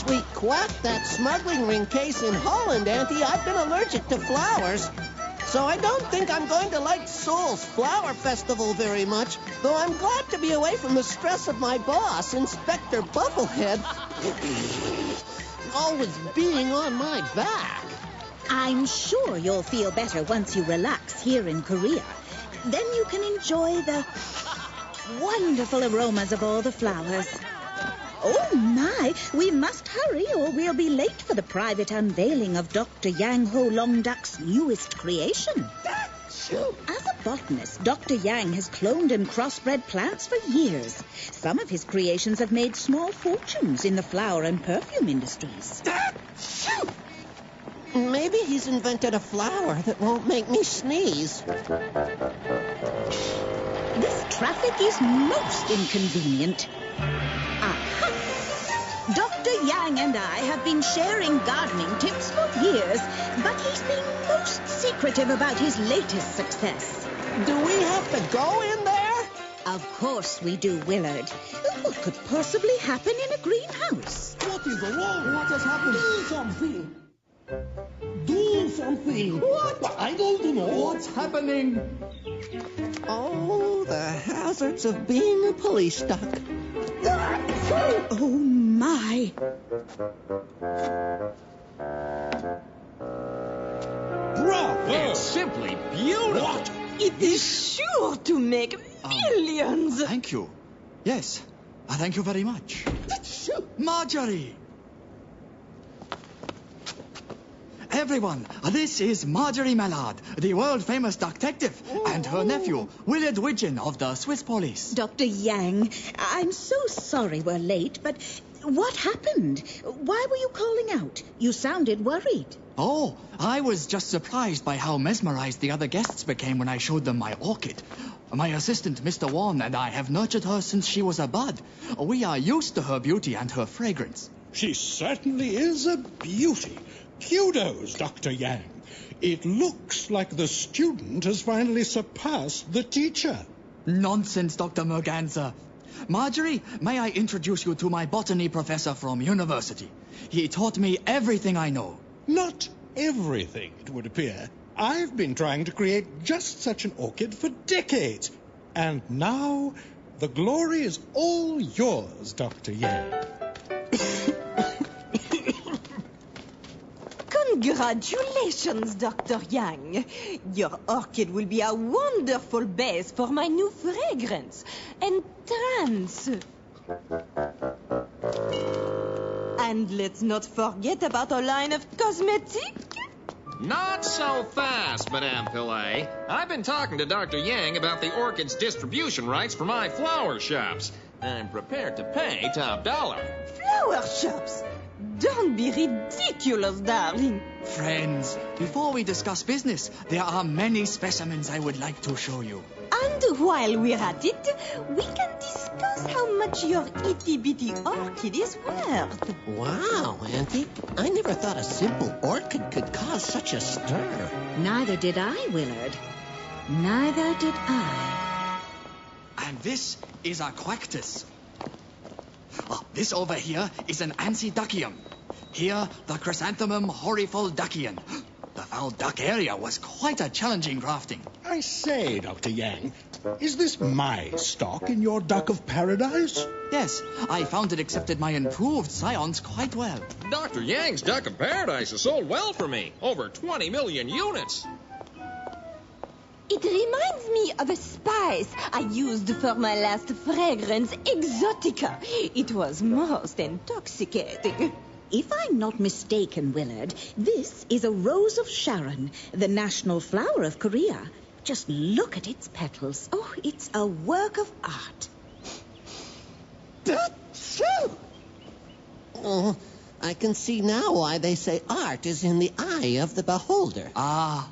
Since we quacked that smuggling ring case in Holland, Auntie, I've been allergic to flowers. So I don't think I'm going to like Seoul's flower festival very much, though I'm glad to be away from the stress of my boss, Inspector Bubblehead, always being on my back. I'm sure you'll feel better once you relax here in Korea. Then you can enjoy the wonderful aromas of all the flowers. Oh, my, we must hurry or we'll be late for the private unveiling of Dr. Yang Ho Long Dak's newest creation. As a botanist, Dr. Yang has cloned and crossbred plants for years. Some of his creations have made small fortunes in the flower and perfume industries. Maybe he's invented a flower that won't make me sneeze. This traffic is most inconvenient. Aha! Dr. Yang and I have been sharing gardening tips for years, but he's been most secretive about his latest success. Do we have to go in there? Of course we do, Willard. What could possibly happen in a greenhouse? What is wrong? What has happened? Do something. Do something. What? I don't know. What's happening? Oh, the hazards of being a police duck. Oh, my. Bravo! It's simply beautiful. What? It is sure to make millions. Thank you. Yes, thank you very much. Marjorie! Everyone, this is Marjorie Mallard, the world-famous detective, and her nephew, Willard Widgeon of the Swiss police. Dr. Yang, I'm so sorry we're late, but what happened? Why were you calling out? You sounded worried. Oh, I was just surprised by how mesmerized the other guests became when I showed them my orchid. My assistant, Mr. Wan, and I have nurtured her since she was a bud. We are used to her beauty and her fragrance. She certainly is a beauty. Kudos, Dr. Yang. It looks like the student has finally surpassed the teacher. Nonsense, Dr. Merganser. Marjorie, may I introduce you to my botany professor from university? He taught me everything I know. Not everything, it would appear. I've been trying to create just such an orchid for decades. And now the glory is all yours, Dr. Yang. Congratulations, Dr. Yang. Your orchid will be a wonderful base for my new fragrance. Entrance. And let's not forget about a line of cosmetics. Not so fast, Madame Pillay. I've been talking to Dr. Yang about the orchid's distribution rights for my flower shops. I'm prepared to pay top dollar. Flower shops? Don't be ridiculous, darling. Friends, before we discuss business, there are many specimens I would like to show you. And while we're at it, we can discuss how much your itty-bitty orchid is worth. Wow, Auntie. I never thought a simple orchid could cause such a stir. Neither did I, Willard. Neither did I. And this is a quactus. This over here is an Ansiduckium. Here, the Chrysanthemum Horrifolduckian. The foul duck area was quite a challenging grafting. I say, Dr. Yang, is this my stock in your duck of paradise? Yes, I found it accepted my improved scions quite well. Dr. Yang's Duck of Paradise has sold well for me. Over 20 million units. It reminds me of a spice I used for my last fragrance, Exotica. It was most intoxicating. If I'm not mistaken, Willard, this is a Rose of Sharon, the national flower of Korea. Just look at its petals. Oh, it's a work of art. Oh, I can see now why they say art is in the eye of the beholder. Ah,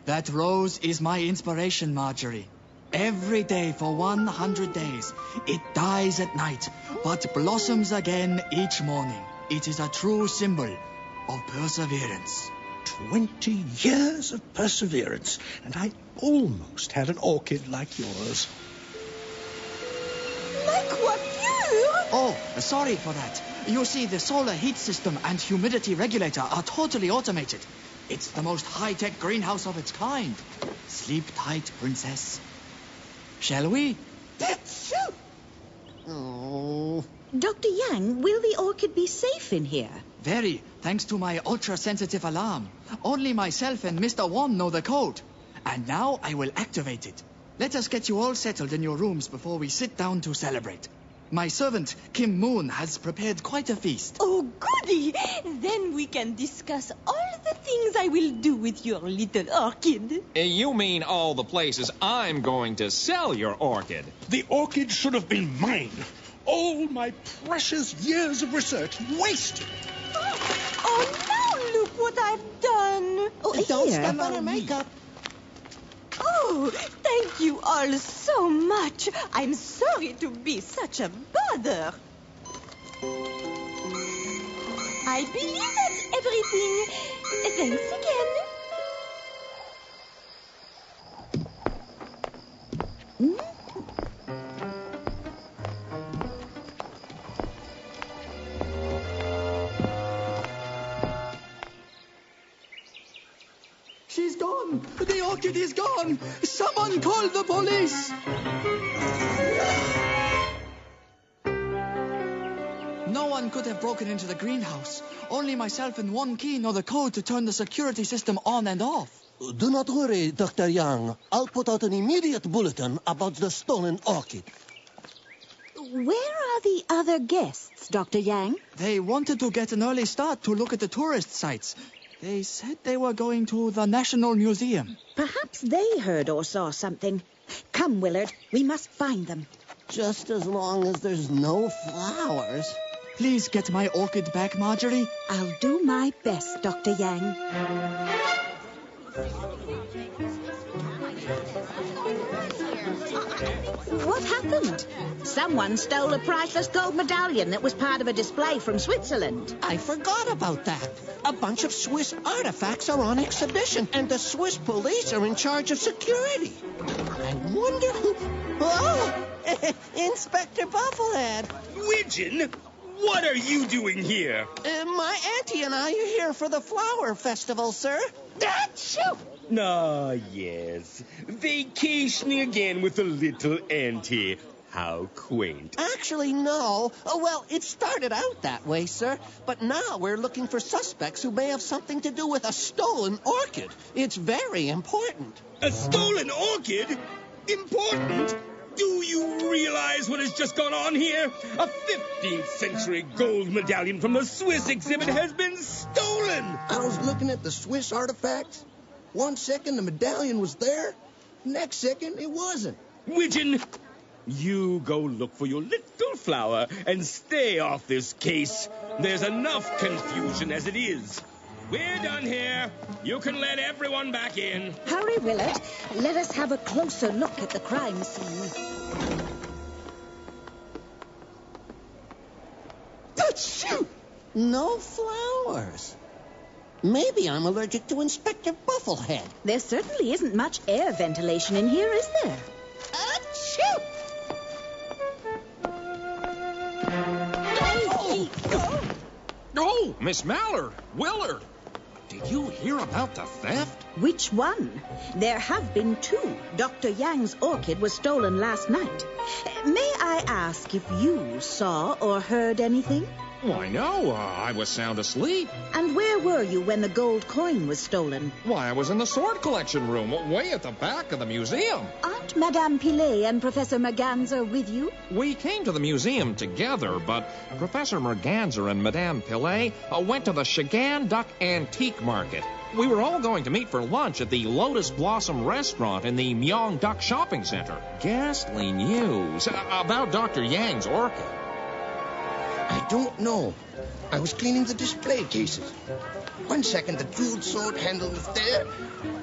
that rose is my inspiration, Marjorie. Every day for 100 days, it dies at night, but blossoms again each morning. It is a true symbol of perseverance. 20 years of perseverance, and I almost had an orchid like yours. My coiffure! Oh, sorry for that. You see, the solar heat system and humidity regulator are totally automated. It's the most high-tech greenhouse of its kind. Sleep tight, princess. Shall we? Oh. Dr. Yang, will the orchid be safe in here? Very, thanks to my ultra-sensitive alarm. Only myself and Mr. Wong know the code. And now I will activate it. Let us get you all settled in your rooms before we sit down to celebrate. My servant, Kim Moon, has prepared quite a feast. Oh, goody! Then we can discuss all the things I will do with your little orchid. You mean all the places I'm going to sell your orchid? The orchid should have been mine. All my precious years of research wasted. Oh, now look what I've done. Oh, Don't here. step on her makeup. Oh, thank you all so much. I'm sorry to be such a bother. I believe that's everything. Thanks again. She's gone! The orchid is gone! Someone call the police! No one could have broken into the greenhouse. Only myself and one key know the code to turn the security system on and off. Do not worry, Dr. Yang. I'll put out an immediate bulletin about the stolen orchid. Where are the other guests, Dr. Yang? They wanted to get an early start to look at the tourist sites. They said they were going to the National Museum. Perhaps they heard or saw something. Come, Willard, we must find them. Just as long as there's no flowers. Please get my orchid back, Marjorie. I'll do my best, Dr. Yang. What happened? Someone stole a priceless gold medallion that was part of a display from Switzerland. I forgot about that. A bunch of Swiss artifacts are on exhibition, and the Swiss police are in charge of security. I wonder who... Oh! Inspector Bufflehead. Widgeon, what are you doing here? My auntie and I are here for the flower festival, sir. Achoo! Ah, yes. Vacationing again with the little auntie. How quaint. Actually, no. Oh, well, it started out that way, sir. But now we're looking for suspects who may have something to do with a stolen orchid. It's very important. A stolen orchid? Important? Do you realize what has just gone on here? A 15th century gold medallion from the Swiss exhibit has been stolen! I was looking at the Swiss artifacts. 1 second the medallion was there. Next second it wasn't. Widgeon, you go look for your little flower and stay off this case. There's enough confusion as it is. We're done here. You can let everyone back in. Hurry, Willard. Let us have a closer look at the crime scene. Achoo! No flowers. Maybe I'm allergic to Inspector Bufflehead. There certainly isn't much air ventilation in here, is there? Achoo! Oh, Miss Mallard, Willard, did you hear about the theft? Which one? There have been two. Dr. Yang's orchid was stolen last night. May I ask if you saw or heard anything? Why, no, I was sound asleep. And where were you when the gold coin was stolen? Why, I was in the sword collection room, way at the back of the museum. Aren't Madame Pilet and Professor Merganser with you? We came to the museum together, but Professor Merganser and Madame Pilet went to the Chagan Duck Antique Market. We were all going to meet for lunch at the Lotus Blossom Restaurant in the Myeong Duck Shopping Center. Ghastly news about Dr. Yang's orchid. I don't know. I was cleaning the display cases. 1 second the jeweled sword handle was there.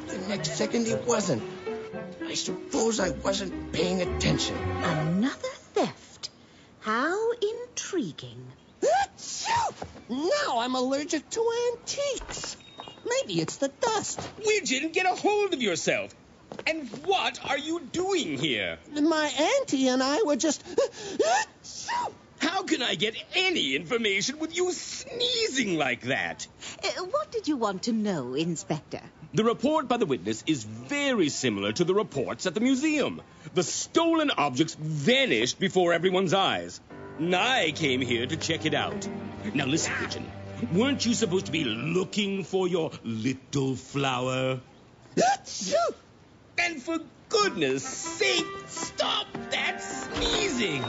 The next second it wasn't. I suppose I wasn't paying attention. Another theft. How intriguing. Achoo! Now I'm allergic to antiques. Maybe it's the dust. Widgeon, get a hold of yourself. And what are you doing here? My auntie and I were just... Achoo! How can I get any information with you sneezing like that? What did you want to know, Inspector? The report by the witness is very similar to the reports at the museum. The stolen objects vanished before everyone's eyes. I came here to check it out. Now listen, Pigeon. Weren't you supposed to be looking for your little flower? And for goodness sake, stop that sneezing!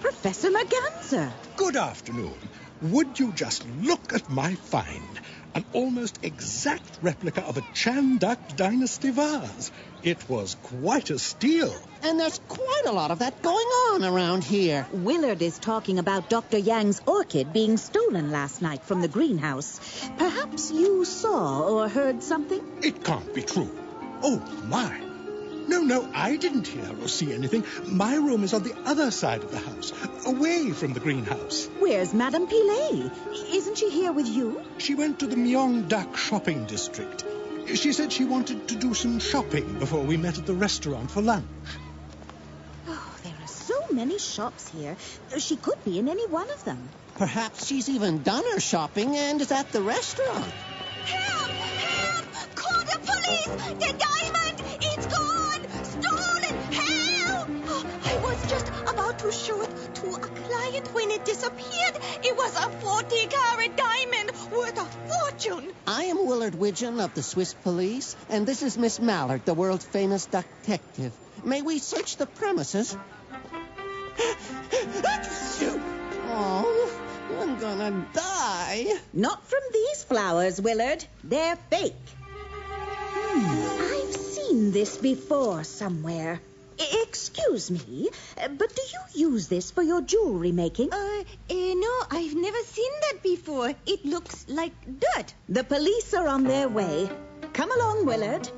Professor Merganser. Good afternoon. Would you just look at my find? An almost exact replica of a Chandak Dynasty vase. It was quite a steal. And there's quite a lot of that going on around here. Willard is talking about Dr. Yang's orchid being stolen last night from the greenhouse. Perhaps you saw or heard something? It can't be true. Oh, my. No, I didn't hear or see anything. My room is on the other side of the house, away from the greenhouse. Where's Madame Pilet? Isn't she here with you? She went to the Myeongdak shopping district. She said she wanted to do some shopping before we met at the restaurant for lunch. Oh, there are so many shops here. She could be in any one of them. Perhaps she's even done her shopping and is at the restaurant. Help! Help! Call the police! The diamond! It's gone! Stolen! Help! Oh, I was just about to show it to a client when it disappeared. It was a 40-carat diamond worth a fortune. I am Willard Widgeon of the Swiss police, and this is Miss Mallard, the world-famous detective. May we search the premises? Oh, I'm gonna die. Not from these flowers, Willard. They're fake. I've seen this before somewhere. Excuse me, but do you use this for your jewelry making? No, I've never seen that before. It looks like dirt. The police are on their way. Come along, Willard.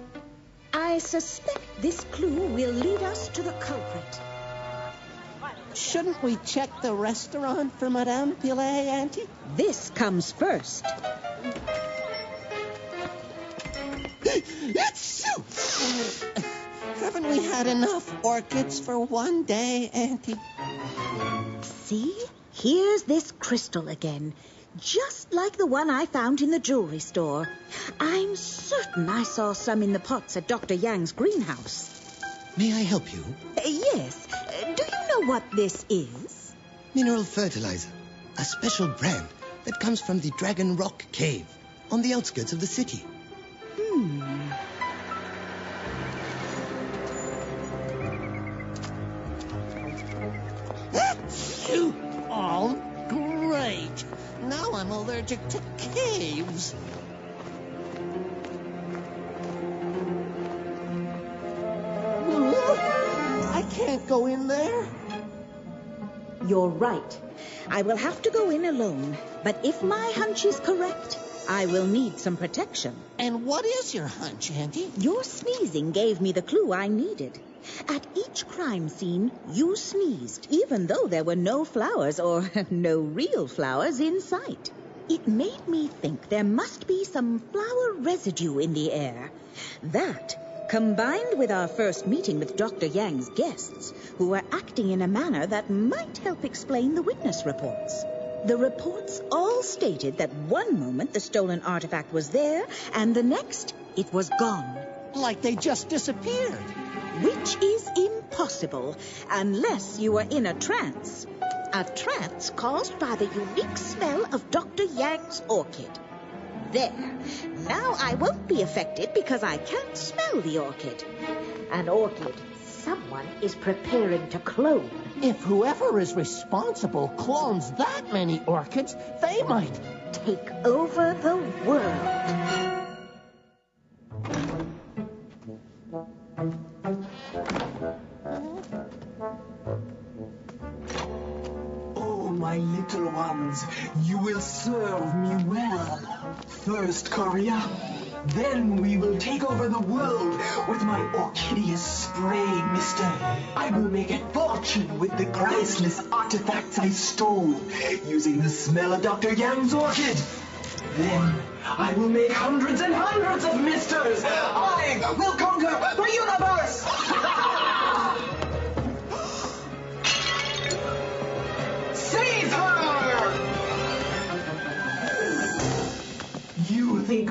I suspect this clue will lead us to the culprit. Shouldn't we check the restaurant for Madame Pilet, Auntie? This comes first. Haven't we had enough orchids for one day, Auntie? See? Here's this crystal again. Just like the one I found in the jewelry store. I'm certain I saw some in the pots at Dr. Yang's greenhouse. May I help you? Yes. Do you know what this is? Mineral fertilizer. A special brand that comes from the Dragon Rock Cave on the outskirts of the city. Oh, great. Now I'm allergic to caves. I can't go in there. You're right. I will have to go in alone. But if my hunch is correct, I will need some protection. And what is your hunch, Auntie? Your sneezing gave me the clue I needed. At each crime scene, you sneezed, even though there were no flowers or no real flowers in sight. It made me think there must be some flower residue in the air. That, combined with our first meeting with Dr. Yang's guests, who were acting in a manner that might help explain the witness reports. The reports all stated that one moment the stolen artifact was there, and the next, it was gone. Like they just disappeared. Which is impossible, unless you were in a trance. A trance caused by the unique smell of Dr. Yang's orchid. There. Now I won't be affected because I can't smell the orchid. An orchid someone is preparing to clone. If whoever is responsible clones that many orchids, they might take over the world. Oh, my little ones, you will serve me well. First Korea, then we will take over the world with my orchideous spray, mister. I will make a fortune with the priceless artifacts I stole, using the smell of Dr. Yang's orchid. Then I will make hundreds and hundreds of misters. I will conquer the universe.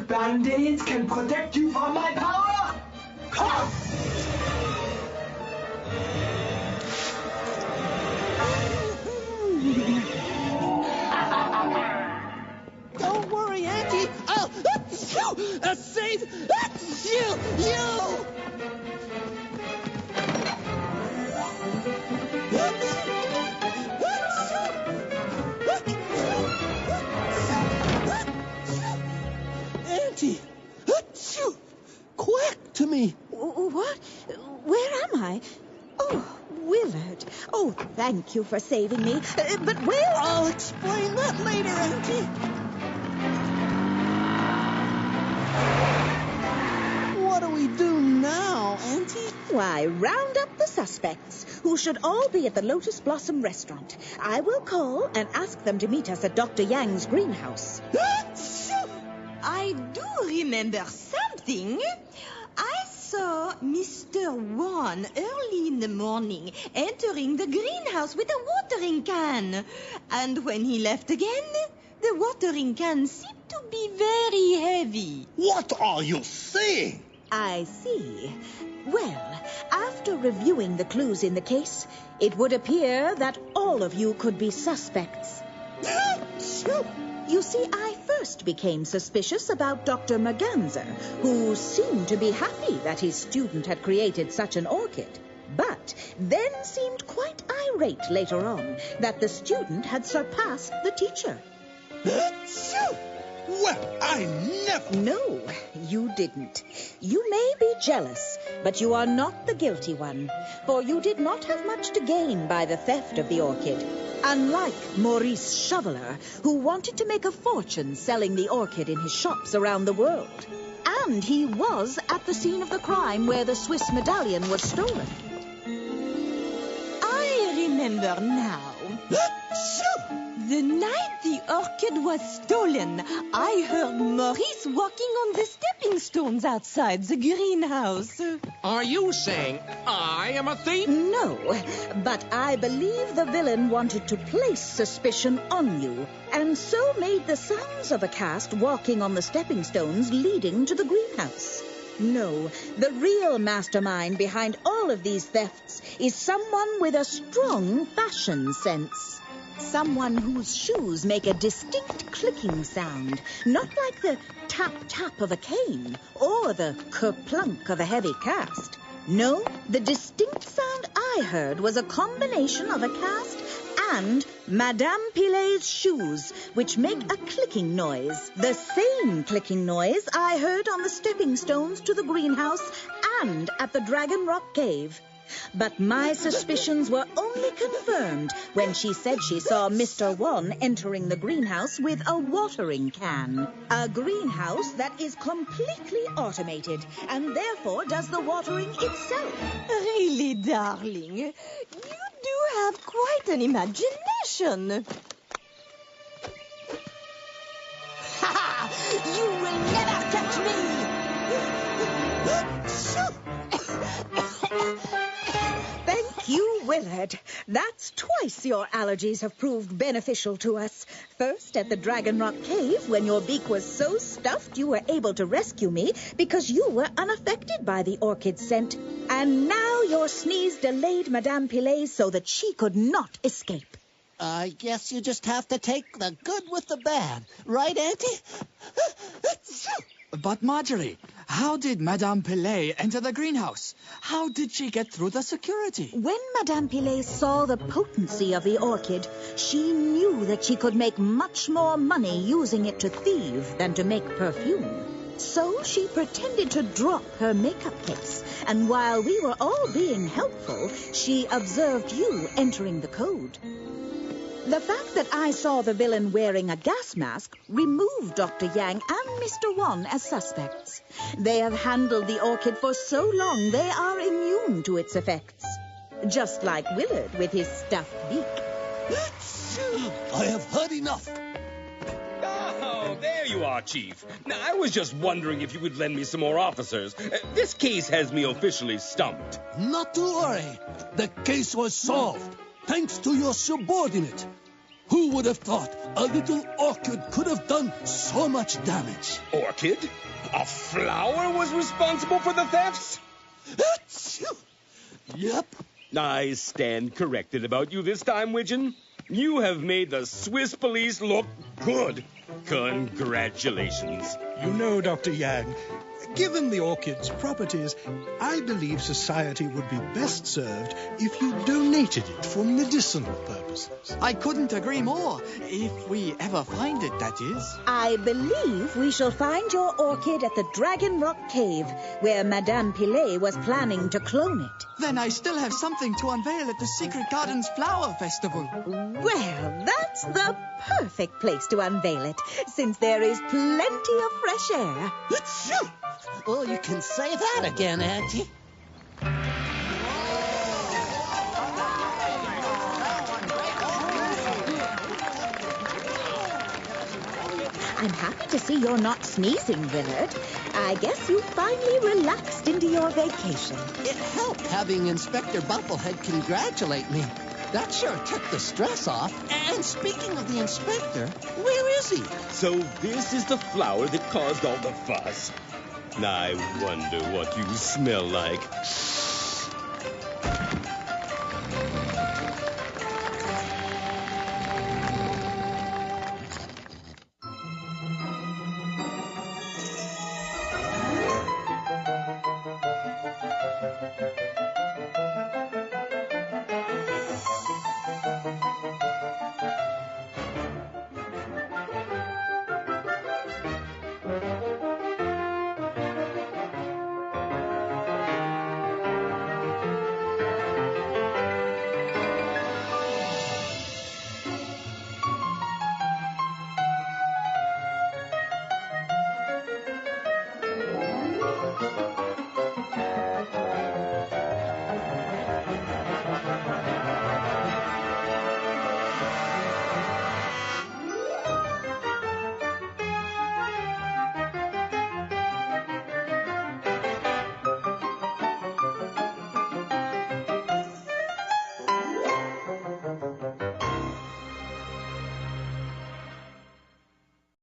think Band-Aids can protect you from my power? Come! Don't worry, Auntie. I'll save you. Auntie, quack to me. What? Where am I? Oh, Willard. Oh, thank you for saving me. But where... I'll explain that later, Auntie. What do we do now, Auntie? Why, round up the suspects, who should all be at the Lotus Blossom restaurant. I will call and ask them to meet us at Dr. Yang's greenhouse. I do remember something. I saw Mr. Wan early in the morning entering the greenhouse with a watering can. And when he left again, the watering can seemed to be very heavy. What are you saying? I see. Well, after reviewing the clues in the case, it would appear that all of you could be suspects. You see, I first became suspicious about Dr. Merganser, who seemed to be happy that his student had created such an orchid, but then seemed quite irate later on that the student had surpassed the teacher. Well, I never... No, you didn't. You may be jealous, but you are not the guilty one, for you did not have much to gain by the theft of the orchid. Unlike Maurice Shoveler, who wanted to make a fortune selling the orchid in his shops around the world. And he was at the scene of the crime where the Swiss medallion was stolen. I remember now. The night the orchid was stolen, I heard Maurice walking on the stepping stones outside the greenhouse. Are you saying I am a thief? No, but I believe the villain wanted to place suspicion on you, and so made the sounds of a cast walking on the stepping stones leading to the greenhouse. No, the real mastermind behind all of these thefts is someone with a strong fashion sense. Someone whose shoes make a distinct clicking sound, not like the tap-tap of a cane or the kerplunk of a heavy cast. No, the distinct sound I heard was a combination of a cast and Madame Pilet's shoes, which make a clicking noise. The same clicking noise I heard on the stepping stones to the greenhouse and at the Dragon Rock Cave. But my suspicions were only confirmed when she said she saw Mr. Wan entering the greenhouse with a watering can. A greenhouse that is completely automated and therefore does the watering itself. Really, darling, you do have quite an imagination. Ha! You will never catch me! Thank you, Willard. That's twice your allergies have proved beneficial to us. First, at the Dragon Rock Cave, when your beak was so stuffed you were able to rescue me because you were unaffected by the orchid scent. And now your sneeze delayed Madame Pilet so that she could not escape. I guess you just have to take the good with the bad. Right, Auntie? But Marjorie, how did Madame Pilet enter the greenhouse? How did she get through the security? When Madame Pilet saw the potency of the orchid, she knew that she could make much more money using it to thieve than to make perfume. So she pretended to drop her makeup case, and while we were all being helpful, she observed you entering the code. The fact that I saw the villain wearing a gas mask removed Dr. Yang and Mr. Wan as suspects. They have handled the orchid for so long they are immune to its effects. Just like Willard with his stuffed beak. I have heard enough. Oh, there you are, Chief. Now, I was just wondering if you would lend me some more officers. This case has me officially stumped. Not to worry. The case was solved, thanks to your subordinate. Who would have thought a little orchid could have done so much damage? Orchid? A flower was responsible for the thefts? Achoo! Yep. I stand corrected about you this time, Widgeon. You have made the Swiss police look good. Congratulations. You know, Dr. Yang, given the orchid's properties, I believe society would be best served if you donated it for medicinal purposes. I couldn't agree more. If we ever find it, that is. I believe we shall find your orchid at the Dragon Rock Cave, where Madame Pilet was planning to clone it. Then I still have something to unveil at the Secret Gardens Flower Festival. Well, that's the perfect place to unveil it, since there is plenty of fresh air. Achoo! Oh, you can say that again, Auntie. I'm happy to see you're not sneezing, Willard. I guess you finally relaxed into your vacation. It helped having Inspector Bubblehead congratulate me. That sure took the stress off. And speaking of the inspector, where is he? So this is the flower that caused all the fuss. I wonder what you smell like.